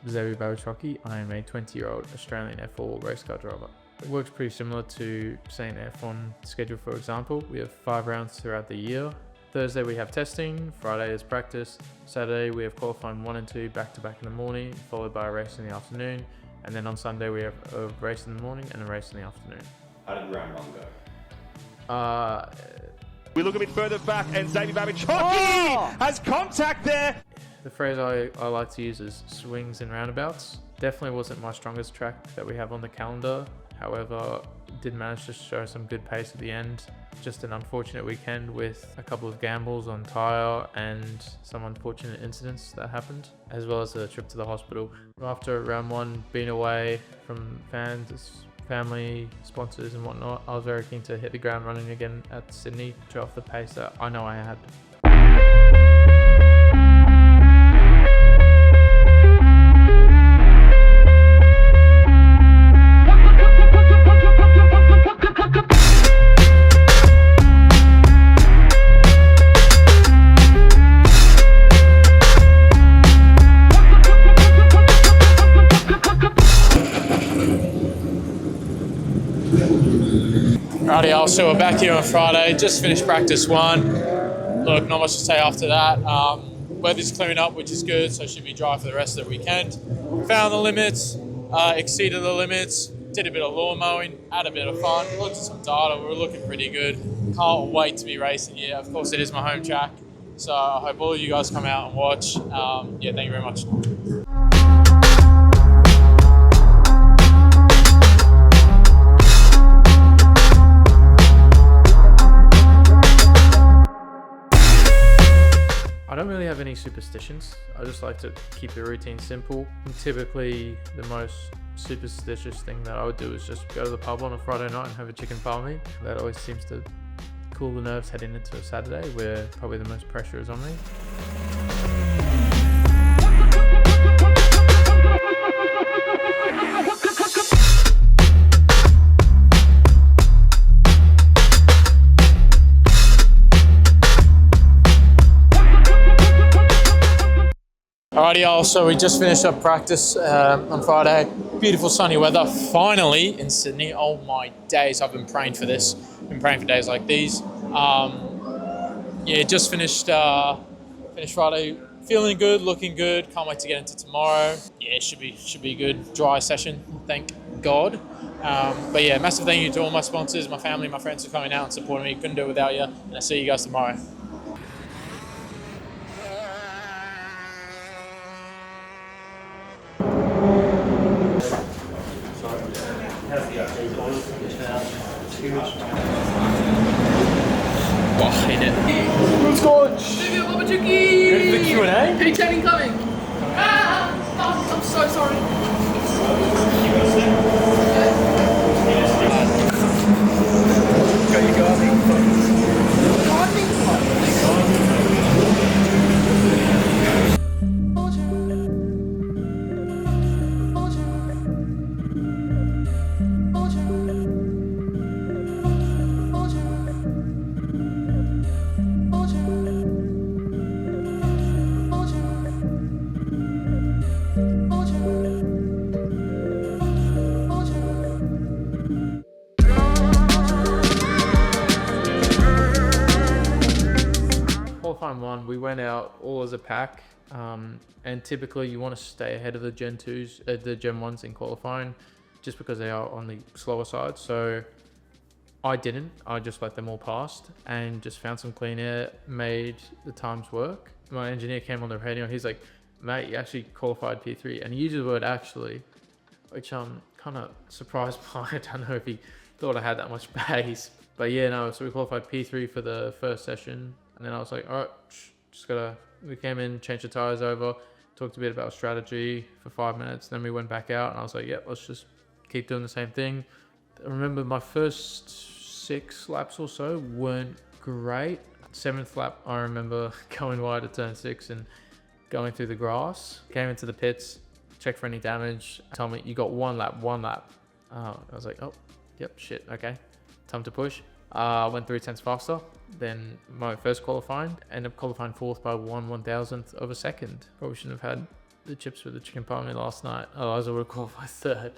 is Babbage-Hockey. I am a 20-year-old Australian F4 race car driver. It works pretty similar to, say, an F1 schedule, for example. We have 5 rounds throughout the year. Thursday we have testing, Friday is practice, Saturday we have qualifying 1 and 2 back-to-back in the morning, followed by a race in the afternoon, and then on Sunday we have a race in the morning and a race in the afternoon. How did round 1 go? We look a bit further back and Babbage-Hockey has contact there. The phrase I like to use is swings and roundabouts. Definitely wasn't my strongest track that we have on the calendar. However, did manage to show some good pace at the end. Just an unfortunate weekend with a couple of gambles on tyre and some unfortunate incidents that happened, as well as a trip to the hospital. After round 1, being away from fans, family, sponsors and whatnot, I was very keen to hit the ground running again at Sydney, show off the pace that I know I had. Rightio, so we're back here on Friday, just finished practice 1. Look, not much to say after that. Weather's clearing up, which is good, so it should be dry for the rest of the weekend. Found the limits, exceeded the limits, did a bit of lawn mowing, had a bit of fun, looked at some data, we were looking pretty good. Can't wait to be racing here. Of course, it is my home track, so I hope all of you guys come out and watch. Yeah, thank you very much. I don't really have any superstitions. I just like to keep the routine simple. And typically, the most superstitious thing that I would do is just go to the pub on a Friday night and have a chicken palmy. That always seems to cool the nerves heading into a Saturday, where probably the most pressure is on me. Alrighty, y'all, so we just finished up practice on Friday. Beautiful sunny weather, finally in Sydney. Oh my days, I've been praying for this. Been praying for days like these. Yeah, just finished Friday. Feeling good, looking good. Can't wait to get into tomorrow. Yeah, it should be a good dry session, thank God. But yeah, massive thank you to all my sponsors, my family, my friends for coming out and supporting me. Couldn't do it without you. And I'll see you guys tomorrow. Oh, hate it. Who's going? Babbage-Hockey! Ready for the Q&A? Big time incoming! I'm so sorry. Go, you go, I think. Qualifying 1, we went out all as a pack, and typically you want to stay ahead of the Gen 2s, the Gen 1s in qualifying, just because they are on the slower side. So I didn't. I just let them all past and just found some clean air, made the times work. My engineer came on the radio. He's like, "Mate, you actually qualified P3," and he used the word "actually," which I'm kind of surprised by. I don't know if he thought I had that much pace, but yeah, no. So we qualified P3 for the first session. And then I was like, all right, we came in, changed the tires over, talked a bit about strategy for 5 minutes. Then we went back out and I was like, yeah, let's just keep doing the same thing. I remember my first 6 laps or so weren't great. 7th lap, I remember going wide at turn 6 and going through the grass. Came into the pits, checked for any damage. Told me, you got one lap. I was like, oh, yep, shit, okay. Time to push. Went 3/10 faster than my first qualifying. Ended up qualifying 4th by 1/1000th of a second. Probably shouldn't have had the chips with the chicken parmy last night. Otherwise, I would have qualified third.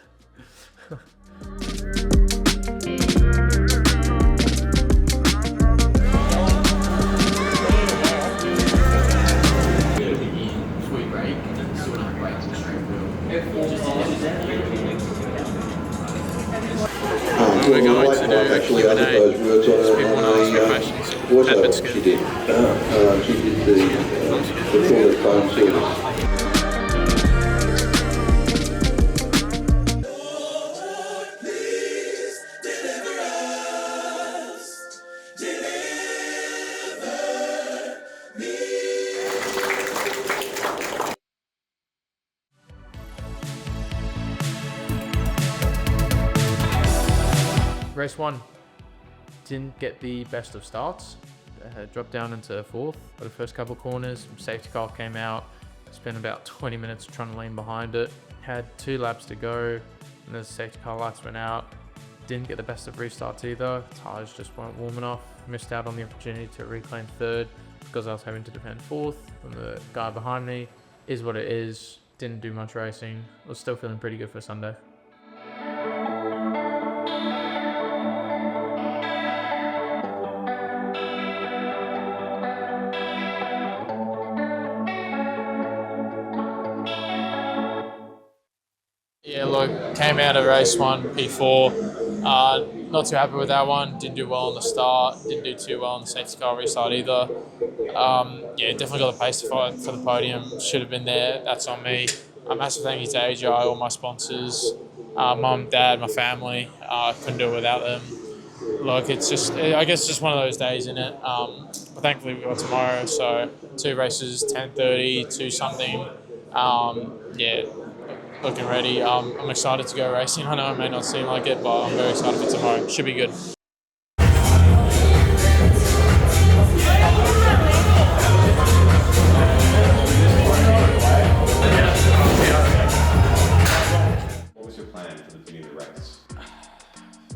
We're going to do actually other those words on people want to ask me questions. voiceover. She did. She did the recorded phone service. Race 1, didn't get the best of starts. Dropped down into 4th for the first couple of corners. Safety car came out. Spent about 20 minutes trying to lean behind it. Had 2 laps to go, and the safety car lights went out. Didn't get the best of restarts either. Tires just weren't warm enough. Missed out on the opportunity to reclaim 3rd because I was having to defend 4th from the guy behind me. Is what it is. Didn't do much racing. Was still feeling pretty good for Sunday. Yeah, look, came out of race 1, P4. Not too happy with that one. Didn't do well on the start. Didn't do too well on the safety car restart either. Yeah, definitely got the pace for the podium. Should have been there. That's on me. A massive thank you to AGI, all my sponsors, mum, dad, my family. Couldn't do it without them. Look, it's just, I guess, just one of those days, isn't it? But thankfully we got tomorrow. So 2 races, 10:30, 2 something. Yeah. Looking ready. I'm excited to go racing. I know it may not seem like it, but I'm very excited for tomorrow. Should be good. What was your plan for the beginning of the race?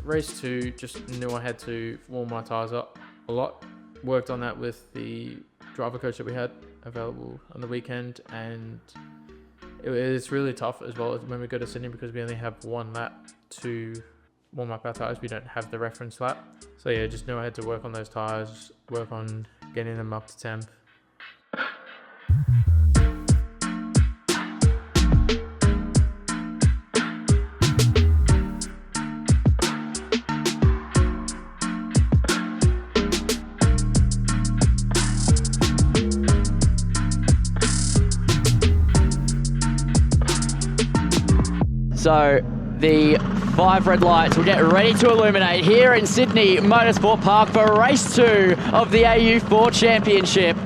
Race 2, just knew I had to warm my tyres up a lot. Worked on that with the driver coach that we had available on the weekend, and it's really tough as well when we go to Sydney because we only have 1 lap to warm up our tyres. We don't have the reference lap. So yeah, just knew I had to work on those tyres, work on getting them up to temp. So the 5 red lights will get ready to illuminate here in Sydney Motorsport Park for race 2 of the AU4 Championship.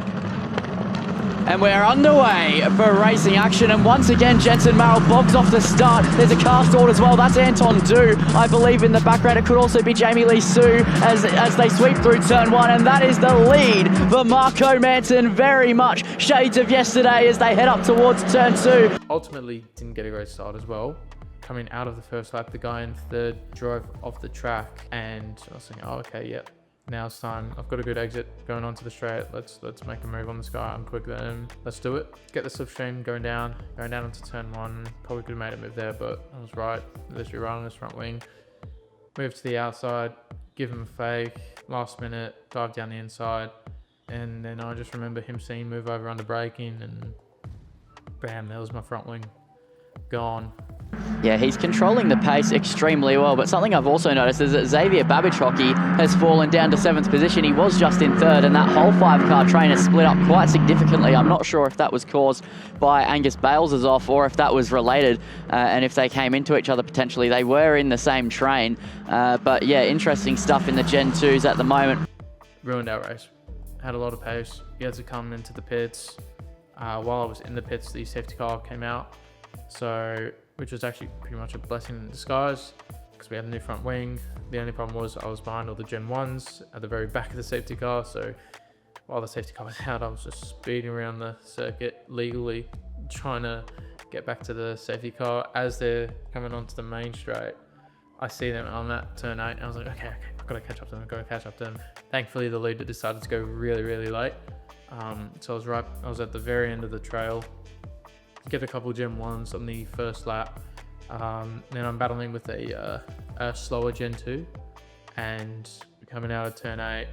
And we're underway for racing action, and once again Jensen Marrell bogs off the start. There's a car stalled as well, that's Anton Du, I believe, in the background. It could also be Jamie Lee Sue as they sweep through turn 1, and that is the lead for Marco Manson. Very much shades of yesterday as they head up towards turn 2. Ultimately, didn't get a great start as well. Coming out of the first lap, the guy in 3rd drove off the track, and I was thinking, oh, okay, yep, now it's time. I've got a good exit going onto the straight. Let's make a move on this guy. I'm quicker than him. Let's do it. Get the slipstream going down into turn 1. Probably could have made a move there, but I was right. Literally right on his front wing. Move to the outside, give him a fake. Last minute, dive down the inside, and then I just remember him seeing move over under braking, and bam, there was my front wing gone. Yeah, he's controlling the pace extremely well, but something I've also noticed is that Xavier Babbage-Hockey has fallen down to 7th position. He was just in 3rd, and that whole 5-car train has split up quite significantly. I'm not sure if that was caused by Angus Bales' off or if that was related, and if they came into each other potentially. They were in the same train, but yeah, interesting stuff in the Gen 2s at the moment. Ruined our race. Had a lot of pace. He had to come into the pits. While I was in the pits, the safety car came out. So, which was actually pretty much a blessing in disguise because we had a new front wing. The only problem was I was behind all the Gen 1s at the very back of the safety car. So while the safety car was out, I was just speeding around the circuit legally, trying to get back to the safety car. As they're coming onto the main straight, I see them on that turn 8, and I was like, okay, I've got to catch up to them. Thankfully, the leader decided to go really, really late. So I was at the very end of the trail, get a couple Gen 1s on the first lap. Then I'm battling with a slower Gen 2, and coming out of turn 8,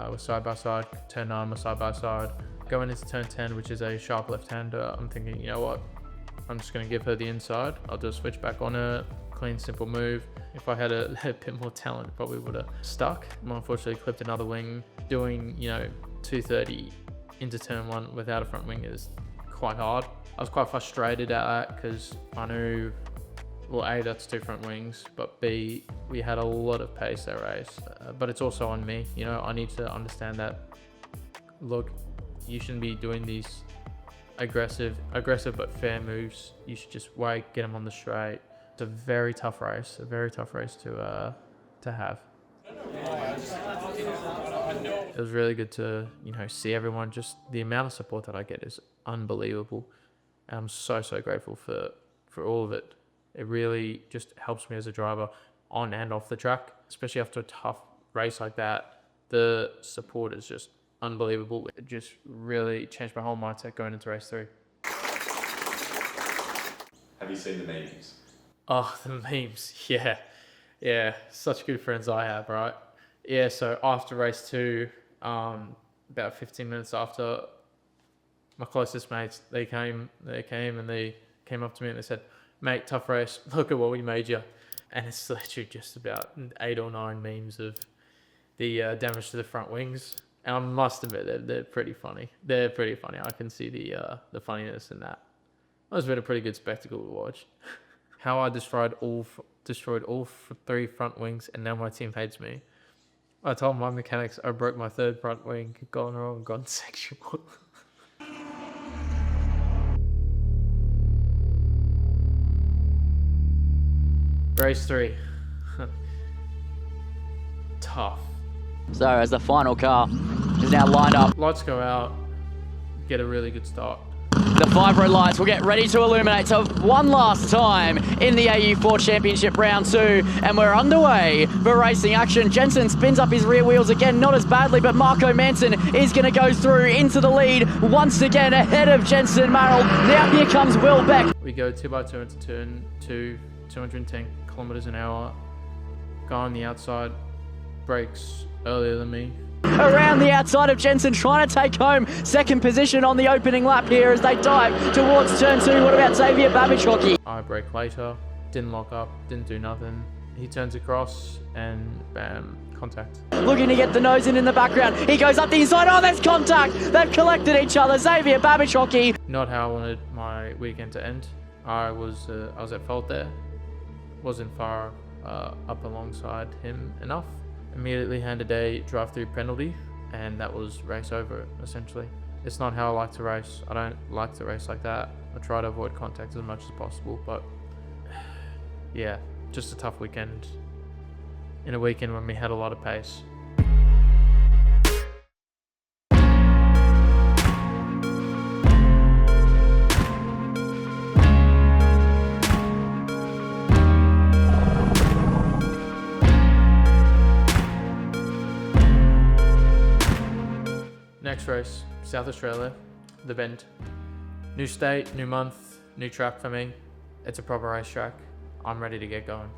we're side by side. Turn 9, we're side by side. Going into turn 10, which is a sharp left-hander, I'm thinking, you know what? I'm just going to give her the inside. I'll just switch back on her. Clean, simple move. If I had a bit more talent, probably would have stuck. I unfortunately clipped another wing. Doing, 230 into turn 1 without a front wing is quite hard. I was quite frustrated at that because I knew, well, A, that's 2 front wings, but B, we had a lot of pace that race. But it's also on me. I need to understand that, look, you shouldn't be doing these aggressive but fair moves. You should just wait, get them on the straight. It's a very tough race to have. It was really good to see everyone. Just the amount of support that I get is unbelievable. And I'm so grateful for all of it. It really just helps me as a driver on and off the track, especially after a tough race like that. The support is just unbelievable. It just really changed my whole mindset going into race 3. Have you seen the memes? Oh, the memes. Yeah. Such good friends I have, right? Yeah, so after race 2, about 15 minutes after, my closest mates, they came and they came up to me and they said, "Mate, tough race. Look at what we made you." And it's literally just about 8 or 9 memes of the damage to the front wings. And I must admit, they're pretty funny. I can see the funniness in that. It was been a pretty good spectacle to watch. How I destroyed all 3 front wings, and now my team hates me. I told my mechanics I broke my 3rd front wing, gone wrong, gone sexual. Race 3. Tough. So as the final car is now lined up, Lights go out, get a really good start. the 5 red lights will get ready to illuminate. So one last time in the AU4 Championship round 2, and we're underway for racing action. Jensen spins up his rear wheels again, not as badly, but Marco Manson is going to go through into the lead once again ahead of Jensen Merrill. Now here comes Will Beck. We go 2x2 into turn 2, 210 kilometers an hour. Guy on the outside brakes earlier than me. Around the outside of Jensen, trying to take home 2nd position on the opening lap here as they dive towards turn 2. What about Xavier Babbage-Hockey? I brake later, didn't lock up, didn't do nothing. He turns across and bam, contact. Looking to get the nose in the background. He goes up the inside. Oh, there's contact. They've collected each other. Xavier Babbage-Hockey. Not how I wanted my weekend to end. I was at fault there. Wasn't far up alongside him enough. Immediately handed a drive-through penalty, and that was race over, essentially. It's not how I like to race. I don't like to race like that. I try to avoid contact as much as possible, but yeah, just a tough weekend. In a weekend when we had a lot of pace. Next race, South Australia, the Bend. New state, new month, new track for me. It's a proper racetrack. I'm ready to get going.